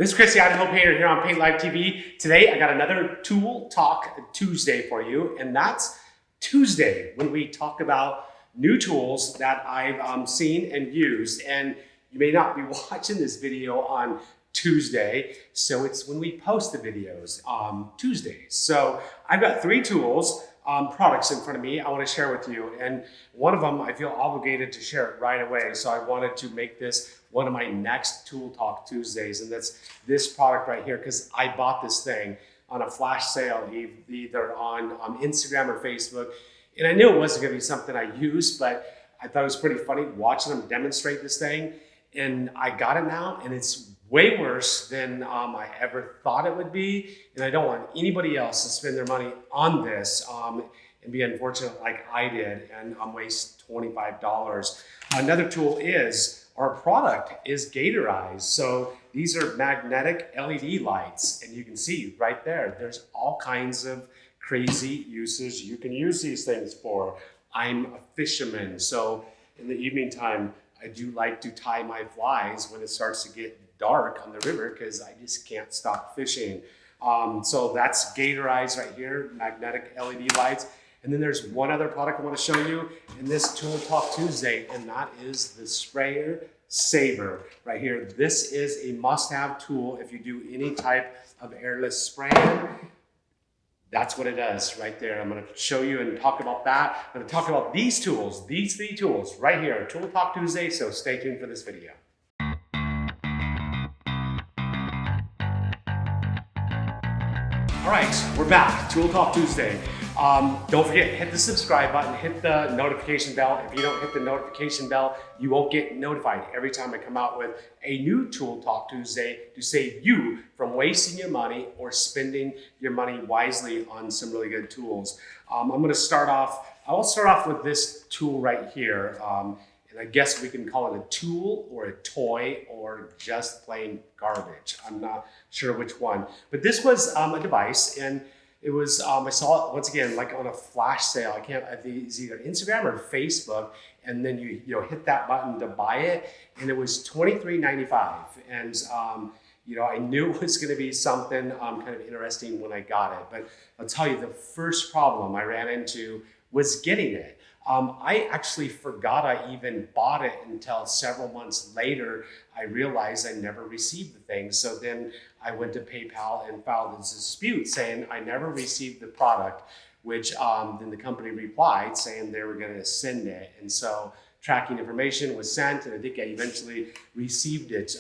This is Chris, the Idaho Painter, here on Paint Live TV. Today, I got another Tool Talk Tuesday for you, and that's Tuesday when we talk about new tools that I've seen and used. And you may not be watching this video on Tuesday, so it's when we post the videos on Tuesdays. So I've got three tools, products in front of me I want to share with you, and one of them I feel obligated to share it right away, so I wanted to make this one of my next Tool Talk Tuesdays, and that's this product right here, because I bought this thing on a flash sale either on Instagram or Facebook, and I knew it wasn't going to be something I used, but I thought it was pretty funny watching them demonstrate this thing, and I got it now, and it's way worse than I ever thought it would be, and I don't want anybody else to spend their money on this and be unfortunate like I did and waste $25. Another tool is, our product is Gatorized. So these are magnetic LED lights, and you can see right there, there's all kinds of crazy uses you can use these things for. I'm a fisherman, so in the evening time, I do like to tie my flies when it starts to get dark on the river because I just can't stop fishing. So that's Gatorized right here, magnetic LED lights. And then there's one other product I want to show you in this Tool Talk Tuesday, and that is the Sprayer Saver right here. This is a must-have tool if you do any type of airless spraying. That's what it does right there. I'm going to show you and talk about that. I'm going to talk about these tools, these three tools right here, Tool Talk Tuesday, so stay tuned for this video. All right, we're back, Tool Talk Tuesday. Don't forget, hit the subscribe button, hit the notification bell. If you don't hit the notification bell, you won't get notified every time I come out with a new Tool Talk Tuesday to save you from wasting your money or spending your money wisely on some really good tools. I will start off with this tool right here. And I guess we can call it a tool or a toy or just plain garbage. I'm not sure which one. But this was a device, and it was, I saw it once again, like on a flash sale. It's either Instagram or Facebook, and then you hit that button to buy it, and it was $23.95. And I knew it was going to be something kind of interesting when I got it. But I'll tell you, the first problem I ran into was getting it. I actually forgot I even bought it until several months later. I realized I never received the thing. So then I went to PayPal and filed a dispute saying I never received the product, which then the company replied saying they were going to send it. And so tracking information was sent, and I think I eventually received it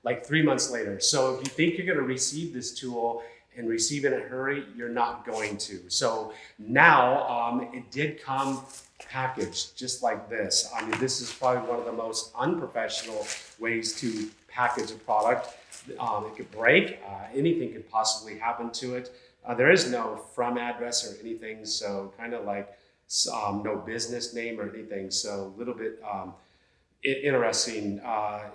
like 3 months later. So if you think you're going to receive this tool and receive it in a hurry, you're not going to. So now it did come packaged just like this. I mean, this is probably one of the most unprofessional ways to package a product. It could break, anything could possibly happen to it. There is no from address or anything, so kind of like no business name or anything, so a little bit interesting.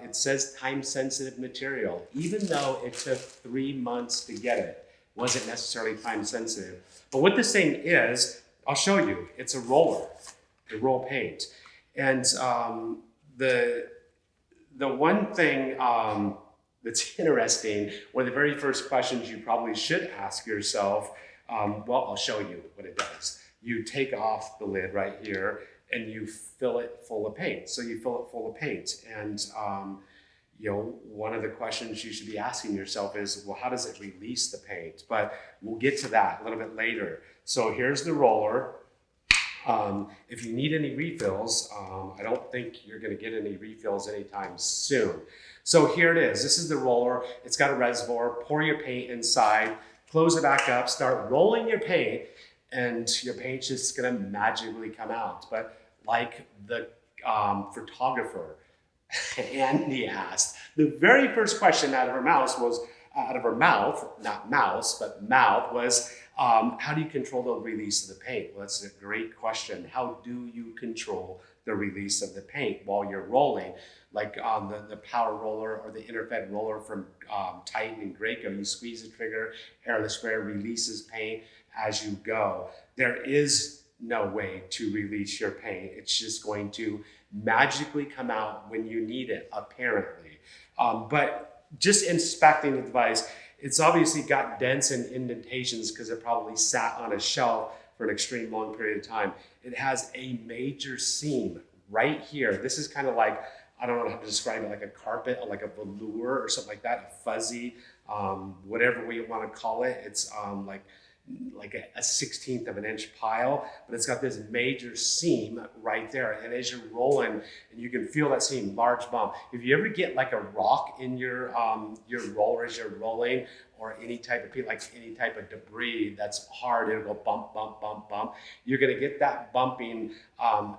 It says time-sensitive material. Even though it took 3 months to get it, wasn't necessarily time-sensitive. But what this thing is, I'll show you. It's a roller. They roll paint. And the one thing that's interesting, one of the very first questions you probably should ask yourself, well, I'll show you what it does. You take off the lid right here, and you fill it full of paint. So you fill it full of paint. And one of the questions you should be asking yourself is, well, how does it release the paint? But we'll get to that a little bit later. So here's the roller. If you need any refills, I don't think you're going to get any refills anytime soon. So here it is. This is the roller. It's got a reservoir. Pour your paint inside, close it back up, start rolling your paint, and your paint's just going to magically come out. But like the photographer Andy asked, the very first question out of her mouth was, not mouse, but mouth, was, how do you control the release of the paint? Well, that's a great question. How do you control the release of the paint while you're rolling? Like on the power roller or the interfed roller from Titan and Graco, you squeeze the trigger, airless sprayer releases paint as you go. There is no way to release your paint. It's just going to magically come out when you need it, apparently. But just inspecting the device, it's obviously got dents and indentations because it probably sat on a shelf for an extreme long period of time. It has a major seam right here. This is kind of like, I don't know how to describe it, like a carpet, or like a velour or something like that, a fuzzy, whatever we want to call it. It's like a 16th of an inch pile, but it's got this major seam right there. And as you're rolling, and you can feel that seam, large bump. If you ever get like a rock in your roller as you're rolling, or any type of debris that's hard, it'll go bump, bump, bump, bump. You're gonna get that bumping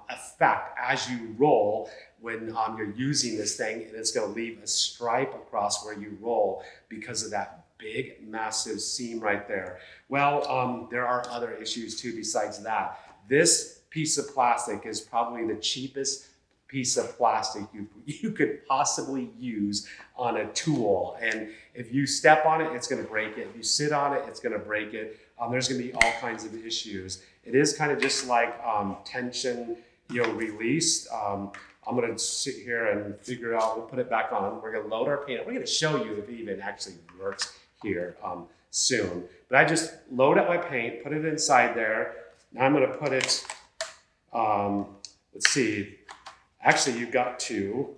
effect as you roll when you're using this thing, and it's gonna leave a stripe across where you roll because of that big, massive seam right there. Well, there are other issues too besides that. This piece of plastic is probably the cheapest piece of plastic you could possibly use on a tool. And if you step on it, it's gonna break it. If you sit on it, it's gonna break it. There's gonna be all kinds of issues. It is kind of just like tension, released. I'm gonna sit here and figure out, we'll put it back on. We're gonna load our paint. We're gonna show you if it even actually works here soon. But I just load up my paint, put it inside there. Now I'm gonna put it, let's see, actually you've got to,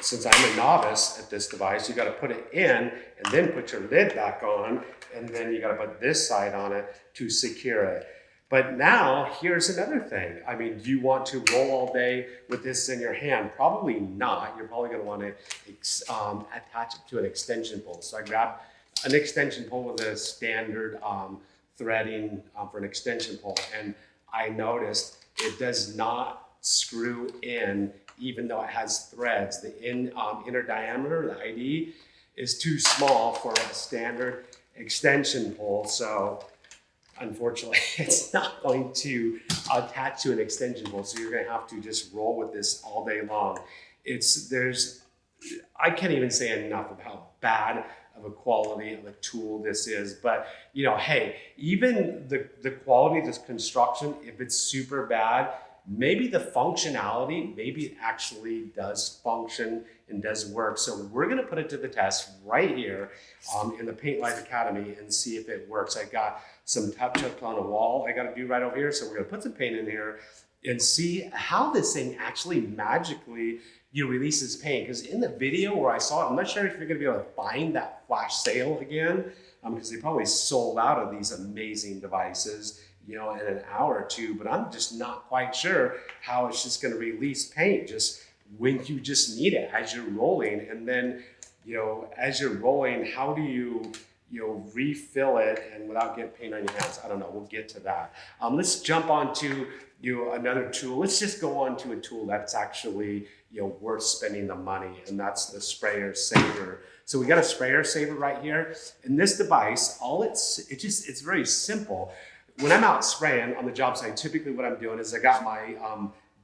since I'm a novice at this device, you gotta put it in and then put your lid back on, and then you gotta put this side on it to secure it. But now, here's another thing. I mean, do you want to roll all day with this in your hand? Probably not. You're probably gonna wanna attach it to an extension pole. So I grabbed an extension pole with a standard threading for an extension pole. And I noticed it does not screw in, even though it has threads. The inner diameter, the ID, is too small for a standard extension pole. So unfortunately, it's not going to attach to an extension pole, so you're gonna have to just roll with this all day long. I can't even say enough of how bad of a quality of a tool this is, but hey, even the quality of this construction, if it's super bad, maybe the functionality, maybe it actually does function and does work. So we're gonna put it to the test right here in the Paint Life Academy and see if it works. I got some touch-ups on a wall I gotta do right over here. So we're gonna put some paint in here and see how this thing actually magically releases paint. Because in the video where I saw it, I'm not sure if you're gonna be able to find that flash sale again, because they probably sold out of these amazing devices in an hour or two, but I'm just not quite sure how it's just gonna release paint just when you just need it as you're rolling. And then, as you're rolling, how do you refill it and without getting paint on your hands? I don't know, we'll get to that. Let's jump on to another tool. Let's just go on to a tool that's actually worth spending the money, and that's the sprayer saver. So we got a sprayer saver right here. And this device, it's very simple. When I'm out spraying on the job site, typically what I'm doing is I got my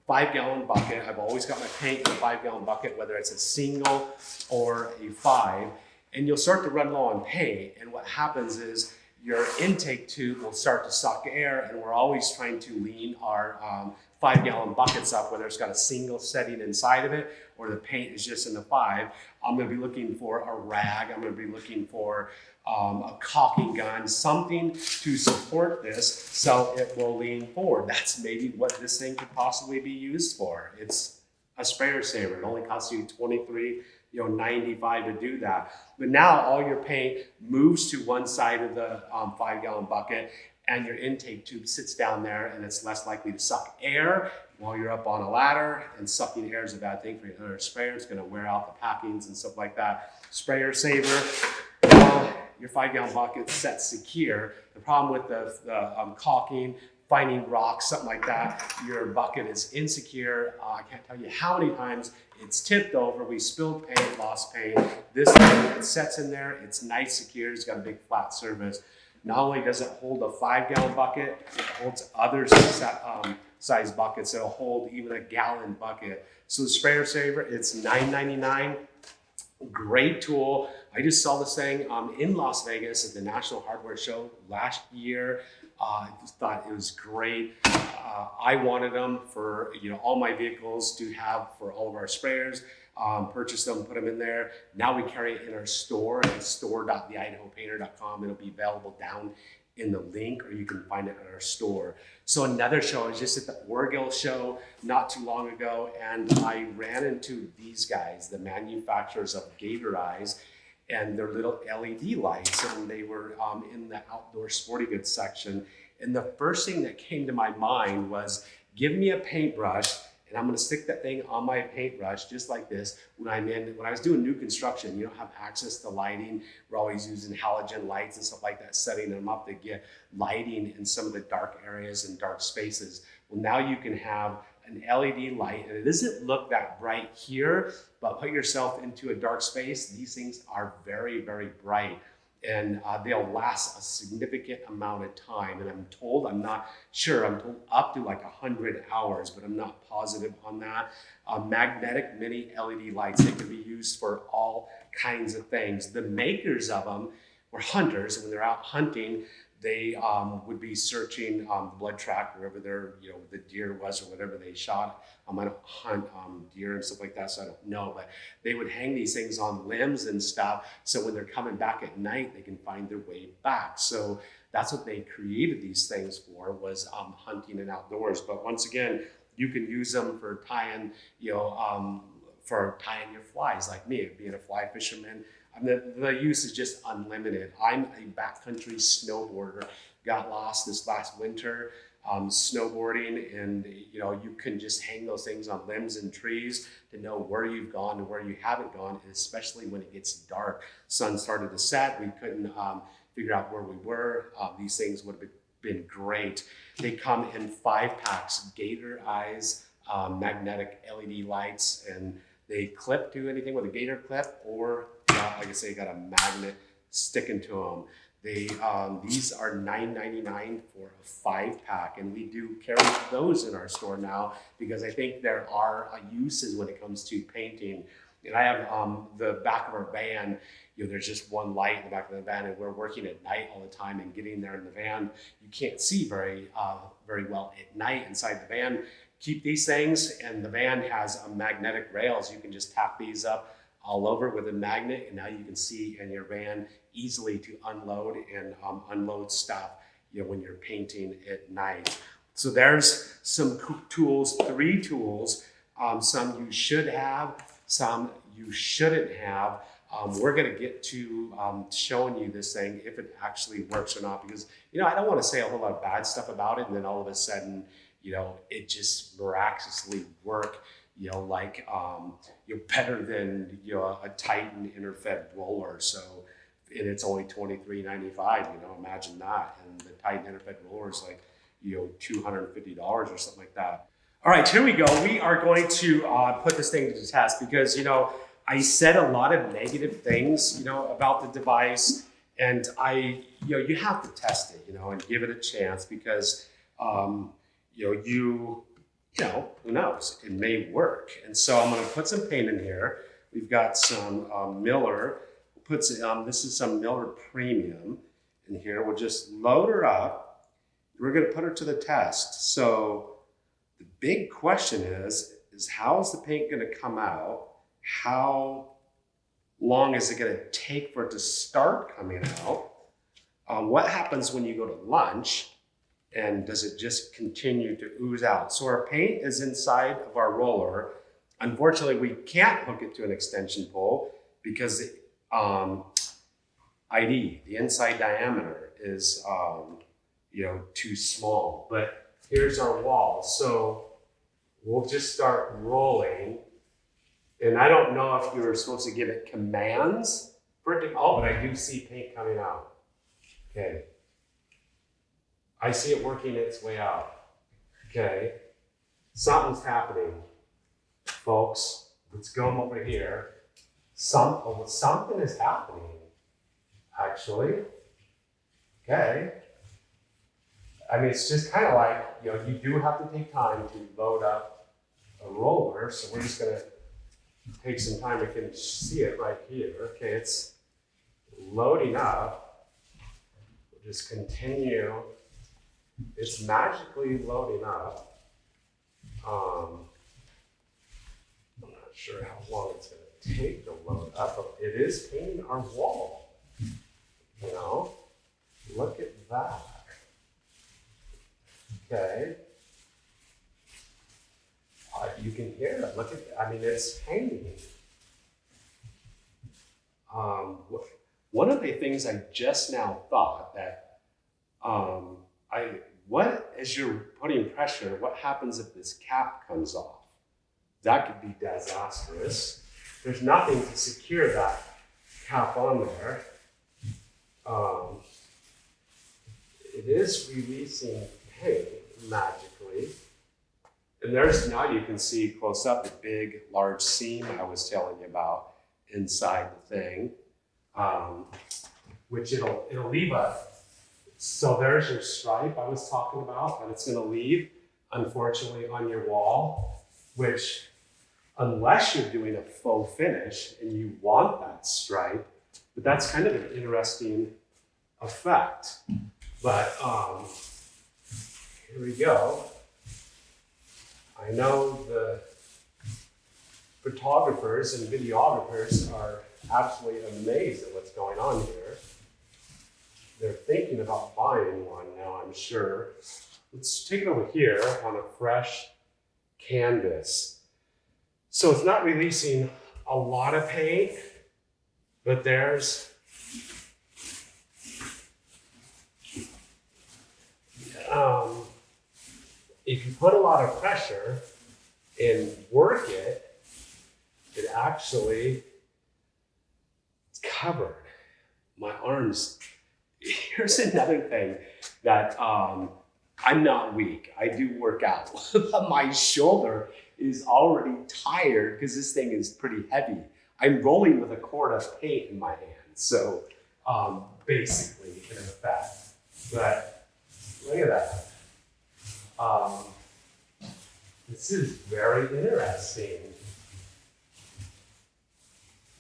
5-gallon bucket. I've always got my paint in a 5-gallon bucket, whether it's a single or a 5. And you'll start to run low on paint. And what happens is your intake tube will start to suck air, and we're always trying to lean our 5-gallon buckets up, whether it's got a single setting inside of it or the paint is just in the 5. I'm gonna be looking for a rag. I'm gonna be looking for a caulking gun, something to support this so it will lean forward. That's maybe what this thing could possibly be used for. It's a sprayer saver. It only costs you $23.95 to do that. But now all your paint moves to one side of the 5-gallon bucket, and your intake tube sits down there, and it's less likely to suck air while you're up on a ladder. And sucking air is a bad thing for your sprayer. It's going to wear out the packings and stuff like that. Sprayer saver. Your 5-gallon bucket set secure. The problem with the caulking, finding rocks, something like that, your bucket is insecure. I can't tell you how many times it's tipped over. We spilled paint, lost paint. This thing, it sets in there. It's nice, secure. It's got a big flat surface. Not only does it hold a 5-gallon bucket, it holds other size buckets. It'll hold even a gallon bucket. So the sprayer saver, it's $9.99. Great tool. I just saw this thing in Las Vegas at the National Hardware Show last year. I just thought it was great. I wanted them for all my vehicles to have for all of our sprayers. purchase them, put them in there. Now we carry it in our store at store.theidahopainter.com. It'll be available down in the link, or you can find it at our store. So another show, I was just at the Orgill show not too long ago, and I ran into these guys, the manufacturers of Gator Eyes, and their little LED lights, and they were in the outdoor sporting goods section. And the first thing that came to my mind was, give me a paintbrush, and I'm gonna stick that thing on my paintbrush just like this. When I was doing new construction, you don't have access to lighting. We're always using halogen lights and stuff like that, setting them up to get lighting in some of the dark areas and dark spaces. Well, now you can have an LED light, and it doesn't look that bright here, but put yourself into a dark space. These things are very, very bright, and they'll last a significant amount of time. And I'm told up to like 100 hours, but I'm not positive on that. Magnetic mini LED lights, they can be used for all kinds of things. The makers of them were hunters, and when they're out hunting, they would be searching the blood tract wherever the deer was or whatever they shot. I don't hunt deer and stuff like that, so I don't know, but they would hang these things on limbs and stuff, so when they're coming back at night, they can find their way back. So that's what they created these things for, was hunting and outdoors. But once again, you can use them for tying, for tying your flies, like me, being a fly fisherman. The use is just unlimited. I'm a backcountry snowboarder. Got lost this last winter snowboarding, and you can just hang those things on limbs and trees to know where you've gone and where you haven't gone, and especially when it gets dark. Sun started to set, we couldn't figure out where we were. These things would have been great. They come in 5 packs, Gator Eyes, magnetic LED lights, and they clip to anything with a gator clip, or like I say, got a magnet sticking to them. These are $9.99 for a 5-pack, and we do carry those in our store now because I think there are uses when it comes to painting. And I have the back of our van, there's just one light in the back of the van, and we're working at night all the time, and getting there in the van, you can't see very well at night inside the van. Keep these things, and the van has magnetic rails. You can just tap these up all over with a magnet, and now you can see in your van easily to unload and unload stuff when you're painting at night. So there's some tools, 3 tools. Some you should have, some you shouldn't have. We're going to get to showing you this thing, if it actually works or not, because I don't want to say a whole lot of bad stuff about it and then all of a sudden it just miraculously work, better than a Titan interfed roller. So, and it's only $23.95. Imagine that. And the Titan interfed roller is like $250 or something like that. All right, here we go. We are going to put this thing to the test because I said a lot of negative things about the device, and you have to test it and give it a chance because who knows, it may work. And so I'm going to put some paint in here. We've got some Miller. This is some Miller Premium in here. We'll just load her up. We're going to put her to the test. So the big question is how is the paint going to come out? How long is it going to take for it to start coming out? What happens when you go to lunch? And does it just continue to ooze out? So our paint is inside of our roller. Unfortunately, we can't hook it to an extension pole because the inside diameter is too small. But here's our wall. So we'll just start rolling. And I don't know if you're supposed to give it commands for it to, but I do see paint coming out. Okay. I see it working its way out. Okay. Something's happening, folks. Let's go over here. Something is happening, actually. Okay. I mean, it's just kind of like, you do have to take time to load up a roller. So we're just going to take some time. I can see it right here. Okay, it's loading up. We'll just continue. It's magically loading up. I'm not sure how long it's going to take to load up, but it is painting our wall. You know, look at that. Okay. You can hear it. Look at, I mean, it's painting. One of the things I just now thought that, as you're putting pressure, what happens if this cap comes off? That could be disastrous. There's nothing to secure that cap on there. It is releasing paint magically. And there's, now you can see close up the big, large seam I was telling you about inside the thing, which it'll leave so there's your stripe I was talking about, that it's gonna leave, unfortunately, on your wall, which, unless you're doing a faux finish and you want that stripe, but that's kind of an interesting effect. But here we go. I know the photographers and videographers are absolutely amazed at what's going on here. They're thinking about buying one now, I'm sure. Let's take it over here on a fresh canvas. So it's not releasing a lot of paint, but there's if you put a lot of pressure and work it, it actually, it's covered. My arms, here's another thing that I'm not weak. I do work out. My shoulder is already tired because this thing is pretty heavy. I'm rolling with a quart of paint in my hand. So basically, in effect, but look at that. This is very interesting.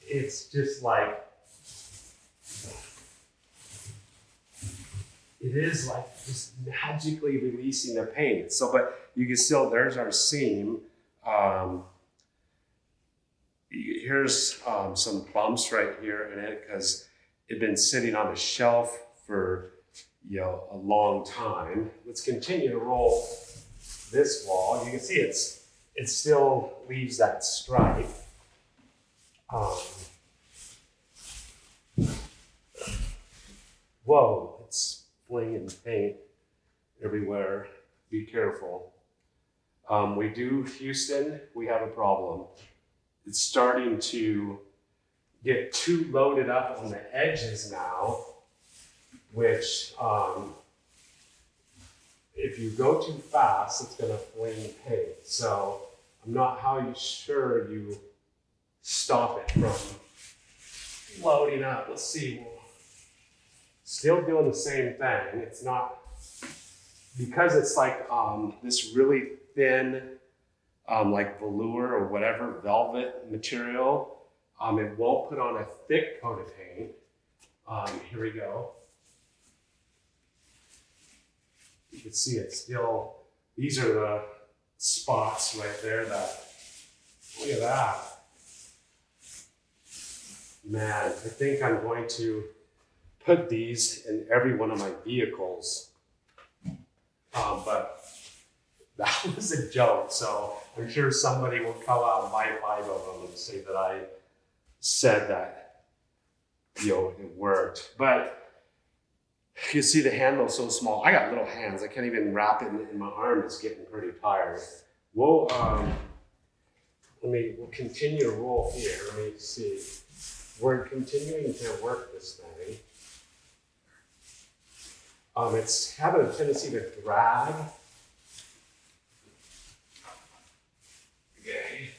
It's just like, it is like just magically releasing the paint. So, but you can still, there's our seam. Here's some bumps right here in it because it'd been sitting on a shelf for, you know, a long time. Let's continue to roll this wall. You can see it still leaves that stripe. Whoa, it's flinging paint everywhere. Be careful. Houston, we have a problem. It's starting to get too loaded up on the edges now, which if you go too fast, it's gonna fling paint. So I'm not sure you stop it from loading up. Let's see, still doing the same thing. It's not, because it's like this really thin, like velour or whatever, velvet material, it won't put on a thick coat of paint. Here we go. You can see it still, these are the spots right there that, look at that. Man, I think I'm going to put these in every one of my vehicles. But that was a joke, so I'm sure somebody will come out and buy 5 of them and say that I said that, you know, it worked. But you see the handle's so small. I got little hands. I can't even wrap it in my arm. It's getting pretty tired. We'll continue to roll here. Let me see. We're continuing to work this thing. It's having a tendency to drag. Okay.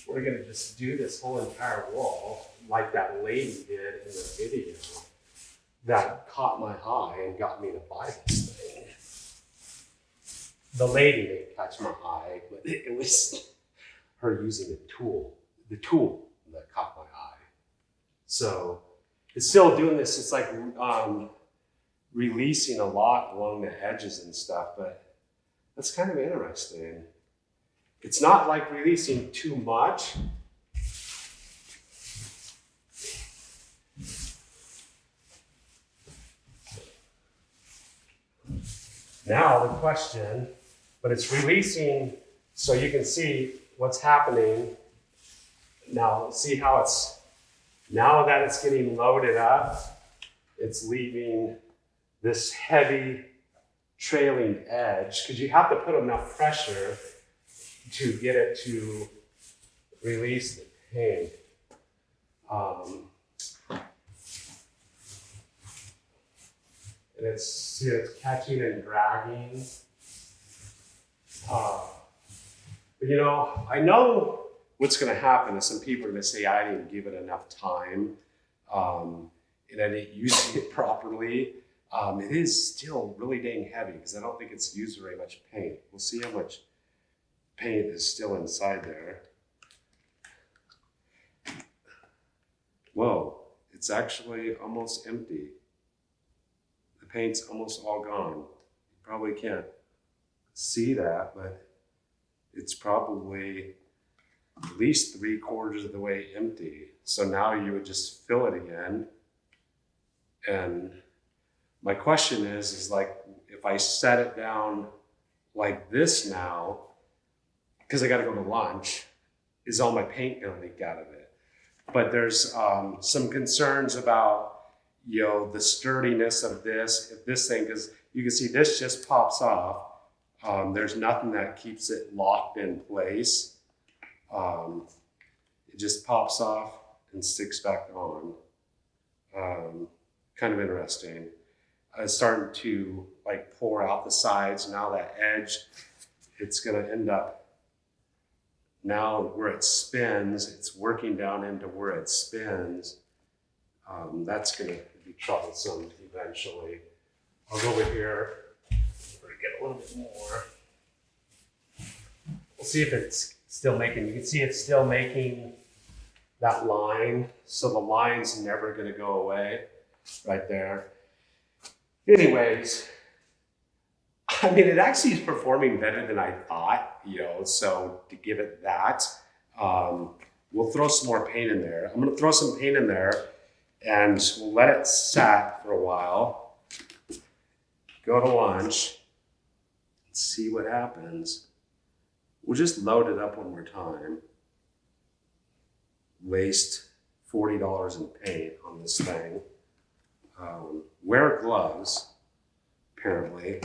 We're gonna just do this whole entire wall like that lady did in the video that caught my eye and got me to buy this thing. The lady didn't catch my eye, but it was her using the tool that caught my eye. So it's still doing this. It's like releasing a lot along the edges and stuff, but that's kind of interesting. It's not like releasing too much. Now the question, but it's releasing so you can see what's happening. Now see how it's, now that it's getting loaded up, it's leaving this heavy trailing edge because you have to put enough pressure to get it to release the paint. And it's catching and dragging. But you know, I know what's going to happen is some people are going to say I didn't give it enough time, and I didn't use it properly. It is still really dang heavy because I don't think it's used very much paint. We'll see how much paint is still inside there. Whoa, it's actually almost empty. The paint's almost all gone. You probably can't see that, but it's probably at least 3/4 of the way empty. So now you would just fill it again. And my question is like, if I set it down like this now, because I got to go to lunch, is all my paint going to leak out of it? But there's some concerns about, you know, the sturdiness of this, if this thing, because you can see this just pops off. There's nothing that keeps it locked in place. It just pops off and sticks back on. Kind of interesting. It's starting to like pour out the sides. Now that edge, it's going to end up, now where it spins, it's working down into where it spins. That's going to be troublesome eventually. I'll go over here and get a little bit more. We'll see if it's still making, you can see it's still making that line. So the line's never going to go away right there. Anyways, I mean, it actually is performing better than I thought, you know, so to give it that, we'll throw some more paint in there. I'm going to throw some paint in there and we'll let it sat for a while, go to lunch, see what happens. We'll just load it up one more time. Waste $40 in paint on this thing. Wear gloves, apparently.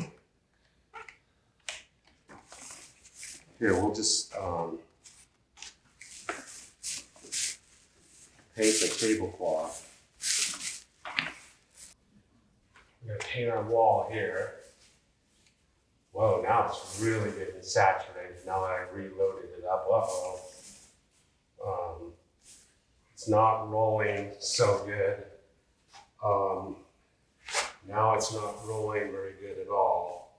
Here, we'll just paint the tablecloth. I'm going to paint our wall here. Whoa, now it's really getting saturated now that I reloaded it up. Uh-oh. It's not rolling so good. Now it's not rolling very good at all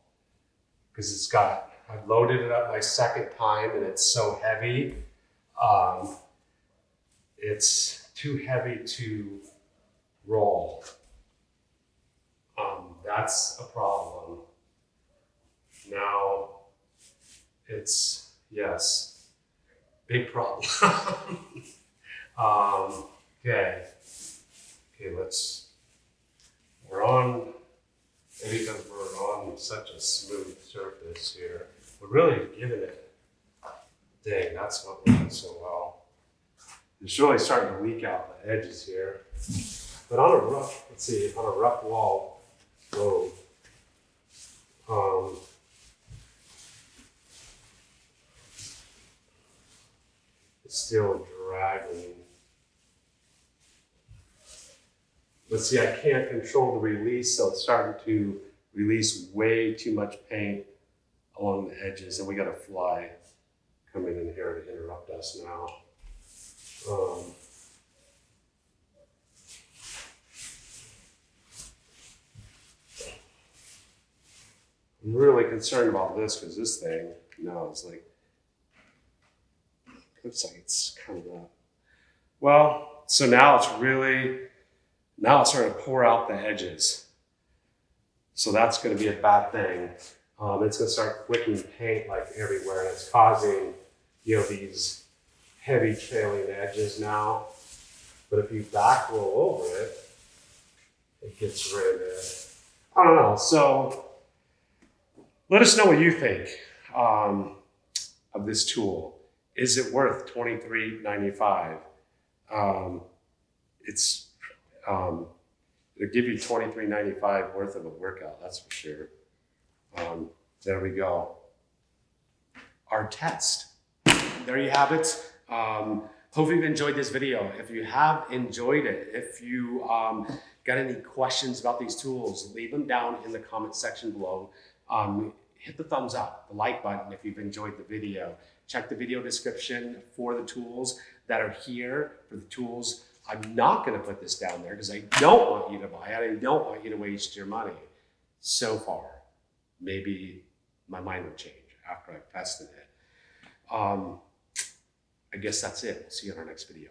because it's got, I've loaded it up my second time and it's so heavy. It's too heavy to roll. That's a problem. Now it's, yes, big problem. Okay, we're on, maybe because we're on such a smooth surface here, we're really giving it, dang, that's not working so well. It's really starting to leak out the edges here. But on a rough, let's see, on a rough wall, whoa. It's still dragging. But see, I can't control the release, so it's starting to release way too much paint along the edges, and we got a fly coming in here to interrupt us now. I'm really concerned about this because this thing, it's like, looks like it's coming up. Well, so now it's starting to pour out the edges. So that's going to be a bad thing. It's going to start flicking paint like everywhere, and it's causing these heavy trailing edges now. But if you back roll over it, it gets rid of it. I don't know. So let us know what you think of this tool. Is it worth $23.95? It'll give you $23.95 worth of a workout, that's for sure. There we go. Our test. There you have it. Hope you've enjoyed this video. If you have enjoyed it, if you got any questions about these tools, leave them down in the comment section below. Hit the thumbs up, the like button if you've enjoyed the video. Check the video description for the tools that are here, for the tools. I'm not going to put this down there because I don't want you to buy it. I don't want you to waste your money. So far, maybe my mind will change after I've tested it. I guess that's it. See you in our next video.